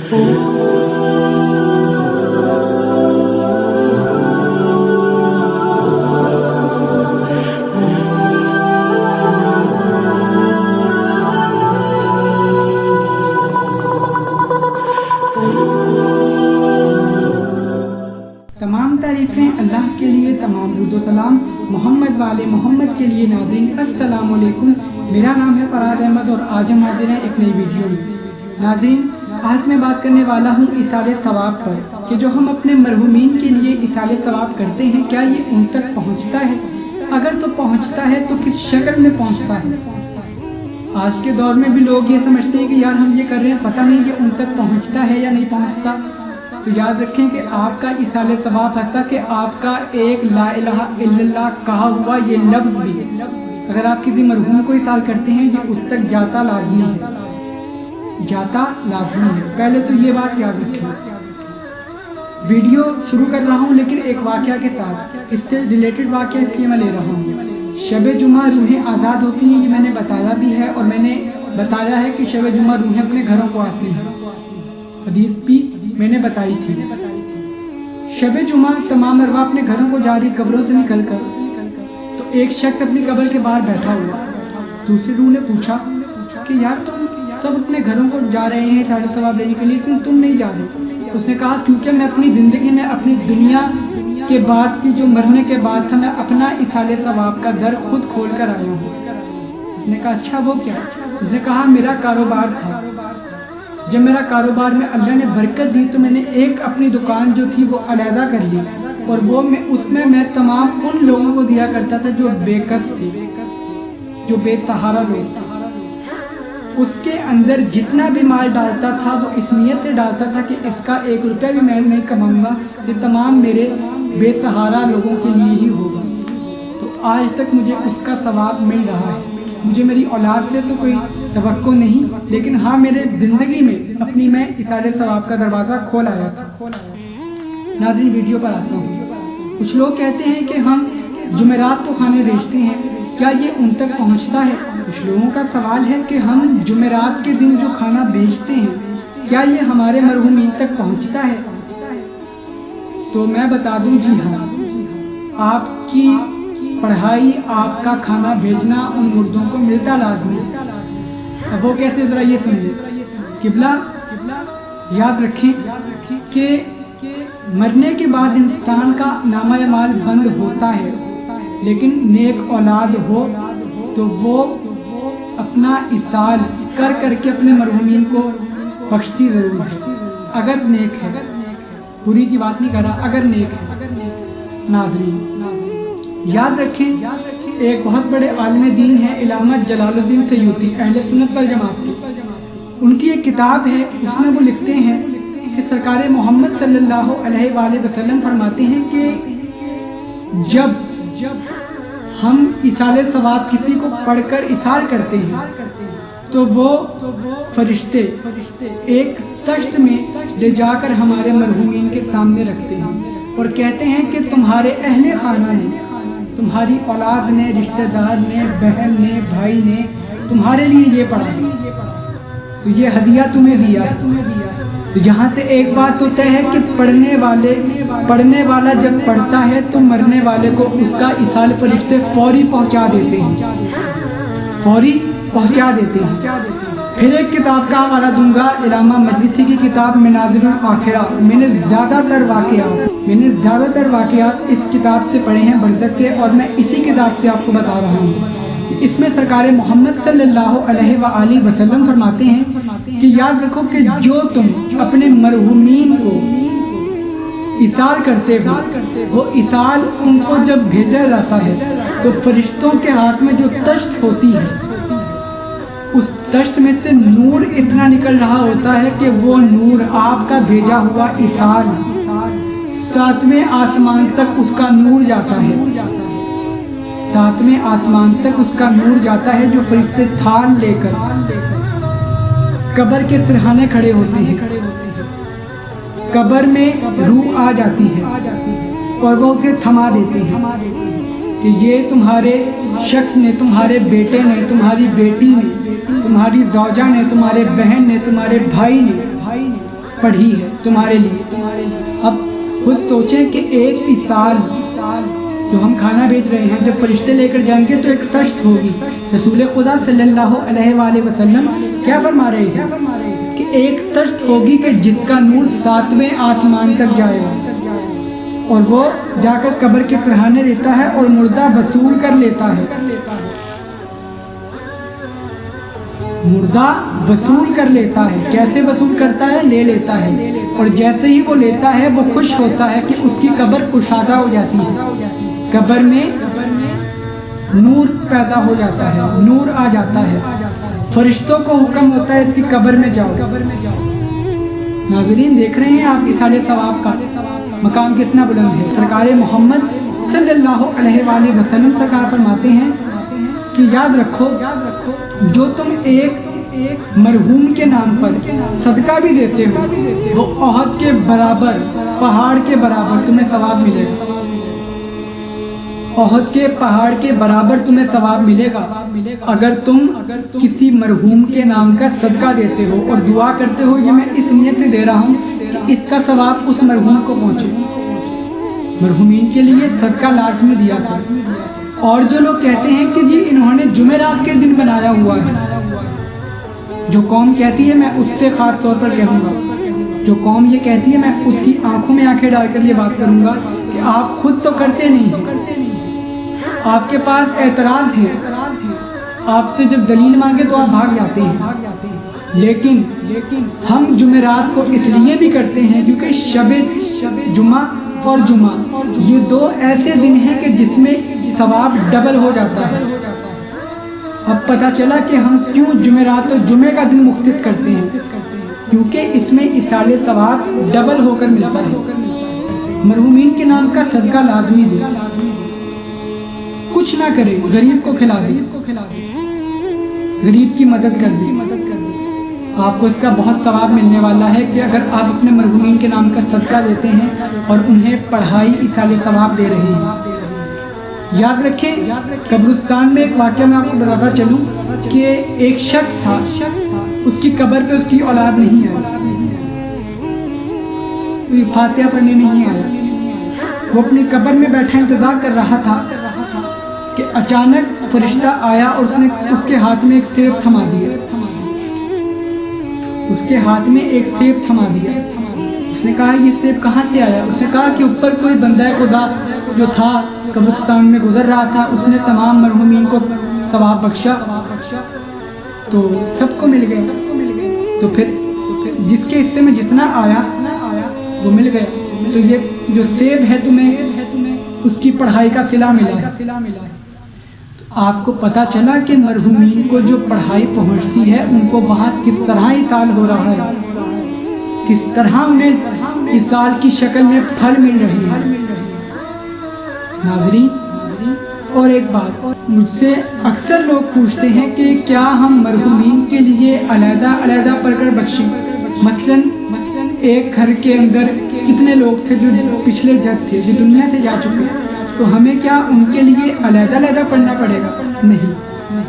تمام تعریفیں اللہ کے لیے، تمام درود و سلام محمد والے محمد کے لیے۔ ناظرین السلام علیکم، میرا نام ہے فراد احمد اور آج ہم حاضر ہیں ایک نئی ویڈیو میں۔ ناظرین آج میں بات کرنے والا ہوں ایصال ثواب پر، کہ جو ہم اپنے مرحومین کے لیے ایصال ثواب کرتے ہیں کیا یہ ان تک پہنچتا ہے؟ اگر تو پہنچتا ہے تو کس شکل میں پہنچتا ہے؟ آج کے دور میں بھی لوگ یہ سمجھتے ہیں کہ یار ہم یہ کر رہے ہیں، پتہ نہیں یہ ان تک پہنچتا ہے یا نہیں پہنچتا۔ تو یاد رکھیں کہ آپ کا ایصال ثواب حتیٰ کہ آپ کا ایک لا الہ الا اللہ کہا ہوا یہ لفظ بھی اگر آپ کسی مرحوم کو ایصال کرتے ہیں یہ اس تک جاتا لازمی ہے، جاتا لازمی ہے۔ پہلے تو یہ بات یاد رکھیں۔ ویڈیو شروع کر رہا ہوں لیکن ایک واقعہ کے ساتھ، اس سے ریلیٹڈ واقعہ اس لیے میں لے رہا ہوں۔ شب جمعہ روحیں آزاد ہوتی ہیں، یہ میں نے بتایا بھی ہے، اور میں نے بتایا ہے کہ شب جمعہ روحیں اپنے گھروں کو آتی ہیں، حدیث بھی میں نے بتائی تھی۔ شب جمعہ تمام ارواح اپنے گھروں کو جا رہی قبروں سے نکل کر، تو ایک شخص اپنی قبر کے باہر بیٹھا ہوا، دوسری روح نے پوچھا کہ یار تم سب اپنے گھروں کو جا رہے ہیں ایصال ثواب لینے کے لیے، لیکن تم نہیں جا رہے۔ اس نے کہا کیونکہ میں اپنی زندگی میں اپنی دنیا کے بعد کی جو مرنے کے بعد تھا، میں اپنا ایصال ثواب کا در خود کھول کر آیا ہوں۔ اس نے کہا اچھا وہ کیا؟ اس نے کہا میرا کاروبار تھا، جب میرا کاروبار میں اللہ نے برکت دی تو میں نے ایک اپنی دکان جو تھی وہ علیحدہ کر لی، اور وہ اس میں میں تمام ان لوگوں کو دیا کرتا تھا جو بے کس تھے، جو بے سہارا لوگ تھے۔ اس کے اندر جتنا بھی مال ڈالتا تھا وہ اس نیت سے ڈالتا تھا کہ اس کا 1 روپیہ بھی میں نہیں کماؤں گا، یہ تمام میرے بے سہارا لوگوں کے لیے ہی ہوگا۔ تو آج تک مجھے اس کا ثواب مل رہا ہے۔ مجھے میری اولاد سے تو کوئی توقع نہیں، لیکن ہاں میرے زندگی میں اپنی میں ایصال ثواب کا دروازہ کھول آیا تھا۔ ناظرین ویڈیو پر آتا ہوں۔ کچھ لوگ کہتے ہیں کہ ہم جمعرات تو کھانے بیچتے ہیں، کیا یہ ان تک پہنچتا ہے؟ کچھ لوگوں کا سوال ہے کہ ہم جمعرات کے دن جو کھانا بیچتے ہیں کیا یہ ہمارے مرحومین تک پہنچتا ہے؟ تو میں بتا دوں جی ہاں، آپ کی پڑھائی، آپ کا کھانا بھیجنا ان مردوں کو ملتا لازمی۔ اب وہ کیسے؟ ذرا یہ سمجھے۔ قبلہ یاد رکھیں کہ مرنے کے بعد انسان کا نامہ اعمال بند ہوتا ہے، لیکن نیک اولاد ہو تو وہ اپنا ایصال کر کر کے اپنے مرحومین کو بخشتی ضرور ہے، اگر نیک ہے۔ بری کی بات نہیں کر رہا، اگر نیک ہے۔ ناظرین یاد رکھیں، ایک بہت بڑے عالم دین ہیں علامہ جلال الدین سیوطی، اہل سنت والجماعت کے۔ ان کی ایک کتاب ہے، اس میں وہ لکھتے ہیں کہ سرکار محمد صلی اللہ علیہ وآلہ وسلم فرماتے ہیں کہ جب ہم ایصال ثواب کسی کو پڑھ کر ایصال کرتے ہیں تو وہ فرشتے ایک تشت میں لے جا کر ہمارے مرحومین کے سامنے رکھتے ہیں اور کہتے ہیں کہ تمہارے اہل خانہ نے، تمہاری اولاد نے، رشتہ دار نے، بہن نے، بھائی نے تمہارے لیے یہ پڑھا ہے، تو یہ ہدیہ تمہیں دیا ہے۔ تو یہاں سے ایک بات تو طے ہے کہ پڑھنے والا جب پڑھتا ہے تو مرنے والے کو اس کا ایصال فرشتے فوری پہنچا دیتے ہیں، فوری پہنچا دیتے ہیں۔ پھر ایک کتاب کا حوالہ دوں گا، علامہ مجلسی کی کتاب مناظر الآخرہ۔ میں نے زیادہ تر واقعات اس کتاب سے پڑھے ہیں برزخ کے، اور میں اسی کتاب سے آپ کو بتا رہا ہوں۔ اس میں سرکار محمد صلی اللہ علیہ وآلہ وسلم فرماتے ہیں کہ یاد رکھو کہ جو تم اپنے مرحومین کو ایصال کرتے ہو، وہ ایصال ان کو جب بھیجا جاتا ہے تو فرشتوں کے ہاتھ میں جو تشت ہوتی ہے، اس تشت میں سے نور اتنا نکل رہا ہوتا ہے کہ وہ نور آپ کا بھیجا ہوا ایصال 7ویں آسمان تک اس کا نور جاتا ہے، 7ویں آسمان تک اس کا نور جاتا ہے، جو فرشتے تھال لے کر قبر کے سرہانے کھڑے ہوتے ہیں۔ قبر میں روح آ جاتی ہے اور وہ اسے تھما دیتے ہیں کہ یہ تمہارے شخص نے، تمہارے بیٹے نے، تمہاری بیٹی نے، تمہاری زوجہ نے، تمہارے بہن نے، تمہارے بھائی نے پڑھی ہے تمہارے لیے۔ اب خود سوچیں کہ ایک مثال جو ہم کھانا بیچ رہے ہیں جب فرشتے لے کر جائیں گے تو ایک تشت ہوگی۔ رسول خدا صلی اللہ علیہ وآلہ وسلم کیا فرما رہے ہیں کہ ایک تشت ہوگی کہ جس کا نور 7ویں آسمان تک جائے گا، اور وہ جا کر قبر کے سرہانے دیتا ہے اور مردہ وصول کر لیتا ہے۔ مردہ وصول کر لیتا ہے، کیسے وصول کرتا ہے؟ لے لیتا ہے، اور جیسے ہی وہ لیتا ہے وہ خوش ہوتا ہے کہ اس کی قبر کشادہ ہو جاتی ہے، قبر میں نور پیدا ہو جاتا ہے، نور آ جاتا ہے، فرشتوں کو حکم ہوتا ہے اس کی قبر میں جاؤ۔ ناظرین دیکھ رہے ہیں آپ اصالِ ثواب کا مقام کتنا بلند ہے۔ سرکار محمد صلی اللہ علیہ وآلہ وسلم سرکار فرماتے ہیں کہ یاد رکھو جو تم ایک مرحوم کے نام پر صدقہ بھی دیتے ہو وہ احد کے برابر، پہاڑ کے برابر تمہیں ثواب ملے گا۔ احد کے پہاڑ کے برابر تمہیں ثواب ملے گا اگر تم کسی مرحوم کے نام کا صدقہ دیتے ہو اور دعا کرتے ہو یہ میں اس نیت سے دے رہا ہوں کہ اس کا ثواب اس مرحوم کو پہنچے۔ مرحومین کے لیے صدقہ لازمی دیا تھا۔ اور جو لوگ کہتے ہیں کہ جی انہوں نے جمعرات کے دن بنایا ہوا ہے، جو قوم کہتی ہے میں اس سے خاص طور پر کہوں گا، جو قوم یہ کہتی ہے میں اس کی آنکھوں میں آنکھیں ڈال کر یہ بات کروں گا کہ آپ خود تو کرتے نہیں ہیں، آپ کے پاس اعتراض ہے، آپ سے جب دلیل مانگے تو آپ بھاگ جاتے ہیں، لیکن ہم جمعرات کو اس لیے بھی کرتے ہیں کیونکہ شب جمعہ اور جمعہ یہ دو ایسے دن ہیں کہ جس میں ثواب ڈبل ہو جاتا ہے۔ اب پتہ چلا کہ ہم کیوں جمعرات اور جمعے کا دن مختص کرتے ہیں، کیونکہ اس میں ایصال ثواب ڈبل ہو کر ملتا ہے۔ مرحومین کے نام کا صدقہ لازمی دے، کچھ نہ کرے، غریب کو کھلا دے، غریب کی مدد کر دے، آپ کو اس کا بہت ثواب ملنے والا ہے کہ اگر آپ اپنے مرحومین کے نام کا صدقہ دیتے ہیں اور انہیں پڑھائی ایصال ثواب دے رہے ہیں۔ یاد رکھیں قبرستان میں ایک واقعہ میں آپ کو بتاتا چلوں کہ ایک شخص تھا، اس کی قبر پہ اس کی اولاد نہیں آئی، فاتحہ پڑھنے نہیں آیا، وہ اپنی قبر میں بیٹھا انتظار کر رہا تھا کہ اچانک فرشتہ آیا اور اس نے اس کے ہاتھ میں ایک سیب تھما دیا، اس کے ہاتھ میں ایک سیب تھما دیا۔ اس نے کہا یہ سیب کہاں سے آیا؟ اس نے کہا کہ اوپر کوئی بندہ خدا جو تھا قبرستان میں گزر رہا تھا، اس نے تمام مرحومین کو ثواب بخشا تو سب کو مل گیا، تو پھر جس کے حصے میں جتنا آیا وہ مل گیا، تو یہ جو سیب ہے تمہیں اس کی پڑھائی کا صلہ ملا ہے۔ آپ کو پتہ چلا کہ مرحومین کو جو پڑھائی پہنچتی ہے ان کو وہاں کس طرح ایصال ہو رہا ہے، کس طرح انہیں ایصال کی شکل میں پھل مل رہی ہے۔ ناظرین اور ایک بات مجھ سے اکثر لوگ پوچھتے ہیں کہ کیا ہم مرحومین کے لیے علیحدہ علیحدہ پڑھ کر بخشیں؟ مثلاً ایک گھر کے اندر کتنے لوگ تھے جو پچھلے جد تھے، جو دنیا سے جا چکے، تو ہمیں کیا ان کے لیے علیحدہ علیحدہ پڑھنا پڑے گا؟ نہیں،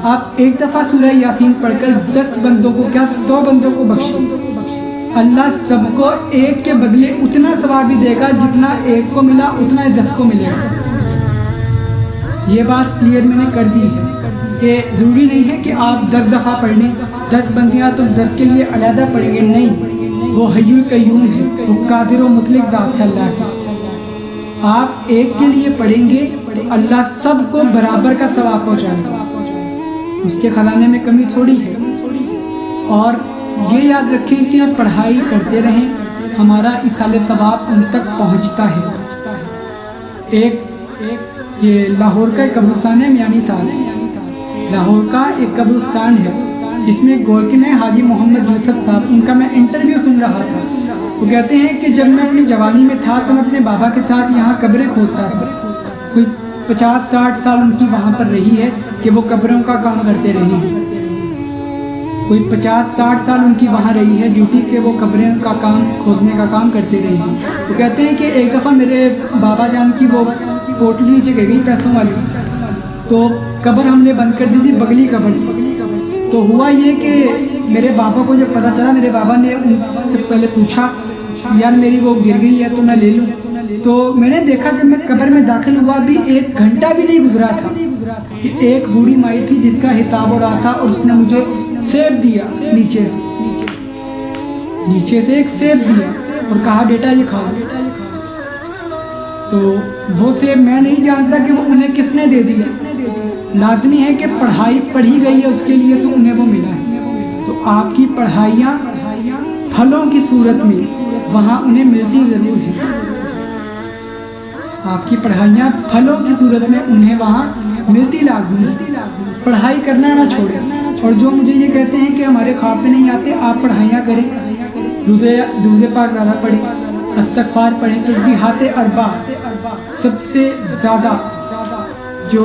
آپ ایک دفعہ سورہ یاسین پڑھ کر 10 بندوں کو کیا 100 بندوں کو بخشیں، اللہ سب کو ایک کے بدلے اتنا ثواب بھی دے گا جتنا ایک کو ملا اتنا 10 کو ملے گا۔ یہ بات کلیئر میں نے کر دی ہے کہ ضروری نہیں ہے کہ آپ 10 دفعہ پڑھ لیں، 10 بندیاں تو 10 کے لیے علیحدہ پڑھیں گے، نہیں، وہ حی قیوم ہے، وہ قادر و مطلق ذات ہے اللہ کی۔ آپ ایک کے لیے پڑھیں گے تو اللہ سب کو برابر کا ثواب پہنچائے گا، اس کے خزانے میں کمی تھوڑی ہے۔ اور یہ یاد رکھیں کہ آپ پڑھائی کرتے رہیں، ہمارا ایصال ثواب ان تک پہنچتا ہے۔ ایک یہ لاہور کا ایک قبرستان ہے، میانی صاحب، لاہور کا ایک قبرستان ہے جس میں گورکن ہے حاجی محمد یوسف صاحب، ان کا میں انٹرویو سن رہا تھا۔ وہ کہتے ہیں کہ جب میں اپنی جوانی میں تھا تو میں اپنے بابا کے ساتھ یہاں قبریں کھودتا تھا، کوئی 50-60 سال ان کی وہاں پر رہی ہے کہ وہ قبروں کا کام کرتے رہے ہیں، کوئی 50-60 سال ان کی وہاں رہی ہے ڈیوٹی کہ وہ قبریں کا کام کھودنے کا کام کرتے رہے ہیں۔ وہ کہتے ہیں کہ ایک دفعہ میرے بابا جان کی وہ پوٹلی نیچے گئی پیسوں والی، تو قبر ہم نے بند کر دی تھی، بغلی قبر تھی، تو ہوا یہ کہ میرے بابا کو جب پتہ چلا، میرے بابا نے ان سے پہلے پوچھا یار میری وہ گر گئی ہے تو میں لے لوں، تو میں نے دیکھا جب میں قبر میں داخل ہوا بھی 1 گھنٹہ بھی نہیں گزرا تھا کہ ایک بوڑھی مائی تھی جس کا حساب ہو رہا تھا اور اس نے مجھے سیب دیا، نیچے سے ایک سیب دیا اور کہا بیٹا یہ کھاؤ۔ تو وہ سیب میں نہیں جانتا کہ وہ انہیں کس نے دے دیا، لازمی ہے کہ پڑھائی پڑھی گئی ہے اس کے لیے تو انہیں وہ ملا ہے۔ تو آپ کی پڑھائیاں پھلوں کی صورت میں وہاں انہیں ملتی ضرور ہیں، آپ کی پڑھائیاں پھلوں کی صورت میں انہیں وہاں ملتی لازمی ہے۔ پڑھائی کرنا نہ چھوڑیں، اور جو مجھے یہ کہتے ہیں کہ ہمارے خواب میں نہیں آتے، آپ پڑھائیاں کریں، درود پاک زیادہ پڑھیں، استغفار پڑھیں، تسبیحات 4 سب سے زیادہ جو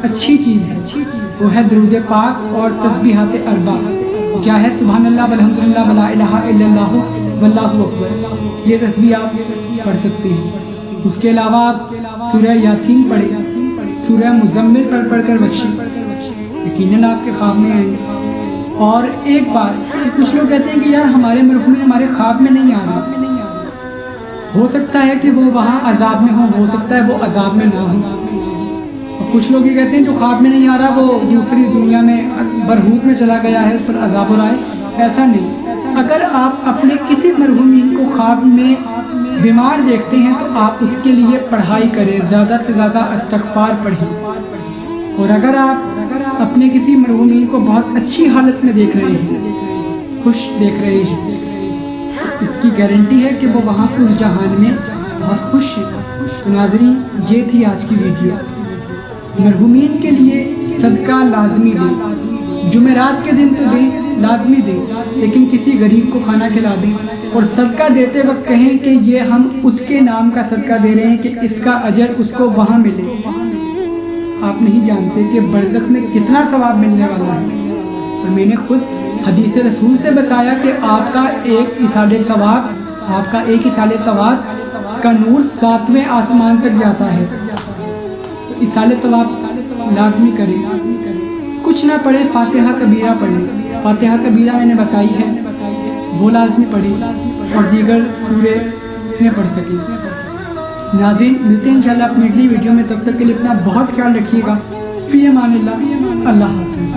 اچھی چیز ہے وہ ہے درود پاک اور تسبیحات 4۔ کیا ہے؟ سبحان اللہ والحمدللہ ولا الہ الا اللہ واللہ اکبر، یہ تسبیح آپ پڑھ سکتے ہیں۔ اس کے علاوہ آپ سورہ یاسین پڑھیں، سورہ مزمل پڑھ کر بخشیں، یقیناً آپ کے خواب میں آئیں گے۔ اور ایک بات، کچھ لوگ کہتے ہیں کہ یار ہمارے مرحومین ہمارے خواب میں نہیں آ رہے، ہو سکتا ہے کہ وہ وہاں عذاب میں ہو سکتا ہے وہ عذاب میں نہ ہو۔ کچھ لوگ یہ کہتے ہیں جو خواب میں نہیں آ رہا وہ دوسری دنیا میں برہوت میں چلا گیا ہے، اس پر عذاب ہو رہا ہے، ایسا نہیں۔ اگر آپ اپنے کسی مرحومین کو خواب میں بیمار دیکھتے ہیں تو آپ اس کے لیے پڑھائی کریں، زیادہ سے زیادہ استغفار پڑھیں۔ اور اگر آپ اپنے کسی مرحومین کو بہت اچھی حالت میں دیکھ رہے ہیں، خوش دیکھ رہے ہیں، اس کی گارنٹی ہے کہ وہ وہاں اس جہان میں بہت خوش ہیں۔ تو ناظرین، یہ تھی آج کی ویڈیو۔ مرحومین کے لیے صدقہ لازمی دیں، جمعرات کے دن تو دیں، لازمی دیں، لیکن کسی غریب کو کھانا کھلا دیں، اور صدقہ دیتے وقت کہیں کہ یہ ہم اس کے نام کا صدقہ دے رہے ہیں کہ اس کا اجر اس کو وہاں ملے۔ آپ نہیں جانتے کہ برزخ میں کتنا ثواب ملنے والا ہے، اور میں نے خود حدیث رسول سے بتایا کہ آپ کا ایک ایصال ثواب کا نور 7ویں آسمان تک جاتا ہے۔ تو ایصال ثواب لازمی کریں، کچھ نہ پڑھیں، فاتحہ کبیرہ پڑھیں، فاتحہ کبیرہ میں نے بتائی ہے وہ لازمی پڑھیں، اور دیگر سورے جتنے پڑھ سکیں۔ ناظرین، ملتے ہیں انشاءاللہ اپنی اگلی ویڈیو میں، تب تک کے لیے اپنا بہت خیال رکھیے گا۔ فی امان اللہ، اللہ حافظ۔